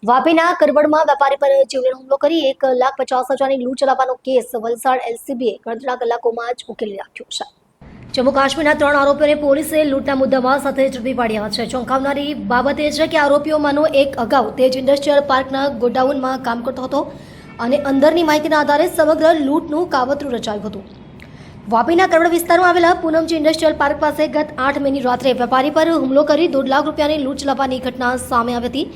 વાપીના કરવડમાં વેપારી પર જીવલેણ હુમલો કરી 1,50,000ની લૂંટ ચલાવવાનો કેસ વલસાડ એલસીબીએ ગણતરીના કલાકોમાં જ ઉકેલી નાખ્યો છે। જમ્મુ કાશ્મીરના 3 આરોપીઓને પોલીસે લૂંટના મુદ્દામાં સાથે ઝડપી પાડ્યા છે। ચોંકાવનારી બાબત એ છે કે આરોપીઓમાંનો એક અગાઉ તેજ ઇન્ડસ્ટ્રીયલ પાર્કના ગોડાઉનમાં કામ કરતો હતો અને અંદરની માહિતીના આધારે સમગ્ર લૂંટનું કાવતરું રચાયું હતું। વાપીના કરવડ વિસ્તારમાં આવેલા પૂનમજી ઇન્ડસ્ટ્રીયલ પાર્ક પાસે ગત 8 મેની રાત્રે વેપારી પર હુમલો કરી 2.5 લાખ રૂપિયાની લૂંટ ચલાવવાની ઘટના સામે આવી હતી।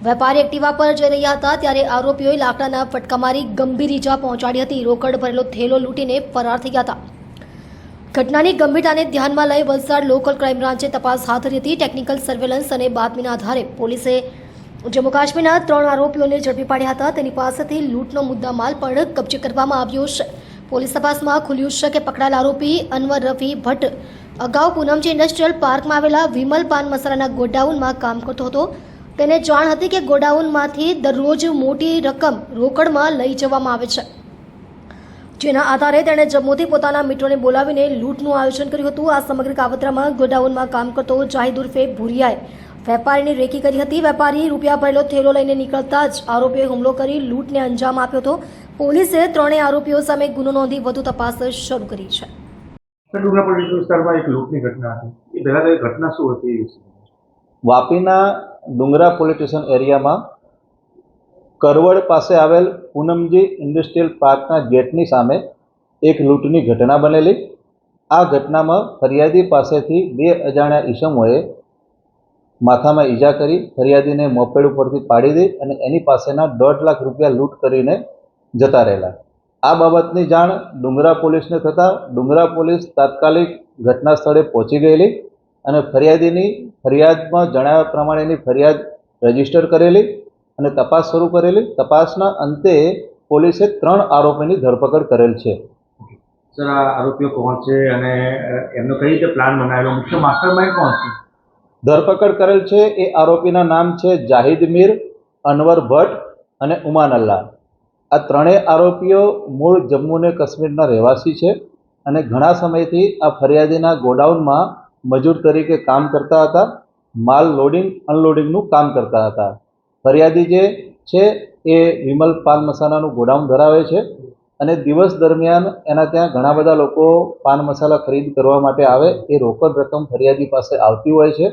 વેપારી એક્ટિવા પર જઈ રહ્યા હતા ત્યારે આરોપીઓએ લાકડાના ફટકા મારી ગંભીર ઈજા પહોંચાડી હતી। રોકડ ભરેલો થેલો લૂંટીને ફરાર થઈ ગયા હતા। ઘટનાની ગંભીરતાને ધ્યાનમાં લઈ વલસાડ લોકલ ક્રાઇમ બ્રાન્ચે તપાસ હાથ ધરી હતી। ટેકનિકલ સર્વેલન્સ અને બાતમીના આધારે પોલીસે જમ્મુ કાશ્મીરના 3 આરોપીઓને ઝડપી પાડ્યા હતા। તેની પાસેથી લૂંટનો મુદ્દામાલ પણ કબજે કરવામાં આવ્યો છે। પોલીસ તપાસમાં ખુલ્યું છે કે પકડાયેલ આરોપી અનવર રફી ભટ્ટ અગાઉ પૂનમજી ઇન્ડસ્ટ્રીયલ પાર્કમાં આવેલા વિમલ પાન મસાલાના ગોડાઉનમાં કામ કરતો હતો। તેને જાણ હતી કે ગોડાઉનમાંથી દરરોજ મોટી રકમ રોકડમાં લઈ જવામાં આવે છે, જેના આધારે તેણે જમ્મુથી પોતાના મિત્રોને બોલાવીને લૂંટનું આયોજન કર્યું હતું। આ સમગ્ર કાવતરામાં ગોડાઉનમાં કામ કરતો જાહિદ ઉર્ફે ભુરિયાએ વેપારીની રેકી કરી હતી। વેપારી રૂપિયા ભરેલો થેલો લઈને નીકળતા જ આરોપીઓએ હુમલો કરી લૂંટને અંજામ આપ્યો હતો। પોલીસે 3 આરોપીઓ સામે ગુનો નોંધી વધુ તપાસ શરૂ કરી છે। ડુંગરા પોલીસ વિસ્તારમાં એક લૂંટની ઘટના હતી। એ પહેલા તો એ ઘટના શું હતી? વાપીના ડુંગરા પોલીસ સ્ટેશન એરિયામાં કરવડ પાસે આવેલ પૂનમજી ઇન્ડસ્ટ્રીયલ પાર્કના ગેટની સામે એક લૂંટની ઘટના બનેલી। આ ઘટનામાં ફરિયાદી પાસેથી 2 અજાણ્યા ઈસમોએ માથામાં ઈજા કરી ફરિયાદીને મોપેડ ઉપરથી પાડી દઈ અને એની પાસેના 1.5 લાખ રૂપિયા લૂંટ કરીને જતા રહેલા। આ બાબતની જાણ ડુંગરા પોલીસને થતાં ડુંગરા પોલીસ તાત્કાલિક ઘટના સ્થળે પહોંચી ગયેલી અને ફરિયાદીની ફરિયાદમાં જણાવ્યા પ્રમાણેની ફરિયાદ રજીસ્ટર કરેલી અને તપાસ શરૂ કરેલી। તપાસના અંતે પોલીસે 3 આરોપીની ધરપકડ કરેલ છે। સર, આ આરોપીઓ કોણ છે અને એમનો કઈ રીતે પ્લાન બનાવેલો? મુખ્ય માસ્ટરમાઇન્ડ કોણ છે? ધરપકડ કરેલ છે એ આરોપીના નામ છે જાહિદ મીર, અનવર ભટ્ટ અને ઉમાન અલ્લાહ। આ 3 આરોપીઓ મૂળ જમ્મુ અને કાશ્મીરના રહેવાસી છે અને ઘણા સમયથી આ ફરિયાદીના ગોડાઉનમાં મજૂર તરીકે કામ કરતા હતા। માલ લોડિંગ અનલોડિંગનું કામ કરતા હતા। ફરિયાદી જે છે એ વિમલ પાન મસાલાનું ગોડાઉન ધરાવે છે અને દિવસ દરમિયાન એના ત્યાં ઘણા બધા લોકો પાન મસાલા ખરીદ કરવા માટે આવે। એ રોકડ રકમ ફરિયાદી પાસે આવતી હોય છે।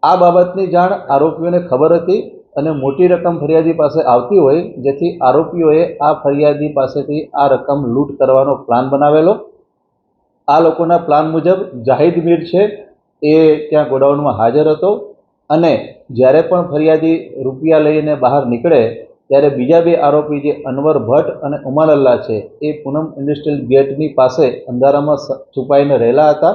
આ બાબતની જાણ આરોપીઓને ખબર હતી અને મોટી રકમ ફરિયાદી પાસે આવતી હોય જેથી આરોપીઓએ આ ફરિયાદી પાસેથી આ રકમ લૂંટ કરવાનો પ્લાન બનાવેલો। આ લોકોના પ્લાન મુજબ જાહિદ મીર છે એ ત્યાં ગોડાઉનમાં હાજર હતો અને જ્યારે પણ ફરિયાદી રૂપિયા લઈને બહાર નીકળે ત્યારે બીજા 2 આરોપી જે અનવર ભટ્ટ અને ઉમાન અલ્લાહ છે એ પૂનમ ઇન્ડસ્ટ્રીયલ ગેટની પાસે અંધારામાં છુપાઈને રહેલા હતા।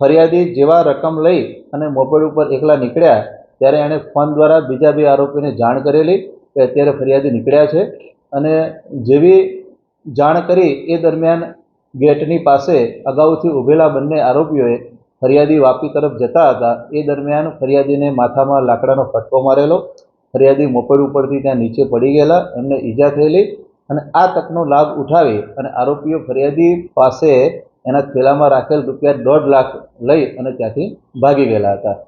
ફરિયાદી જેવા રકમ લઈ અને મોપેડ ઉપર એકલા નીકળ્યા ત્યારે એણે ફોન દ્વારા બીજા 2 આરોપીને જાણ કરેલી કે અત્યારે ફરિયાદી નીકળ્યા છે અને જેવી જાણ કરી એ દરમિયાન ગેટની પાસે અગાઉથી ઊભેલા બંને આરોપીઓએ ફરિયાદી વાપી તરફ જતા હતા એ દરમિયાન ફરિયાદીને માથામાં લાકડાનો ફટકો મારેલો। ફરિયાદી મોપેડ ઉપરથી ત્યાં નીચે પડી ગયેલા, એમને ઈજા થયેલી અને આ તકનો લાભ ઉઠાવી અને આરોપીઓ ફરિયાદી પાસે એના થેલામાં રાખેલ રૂપિયા 1.5 લાખ લઈ અને ત્યાંથી ભાગી ગયેલા હતા।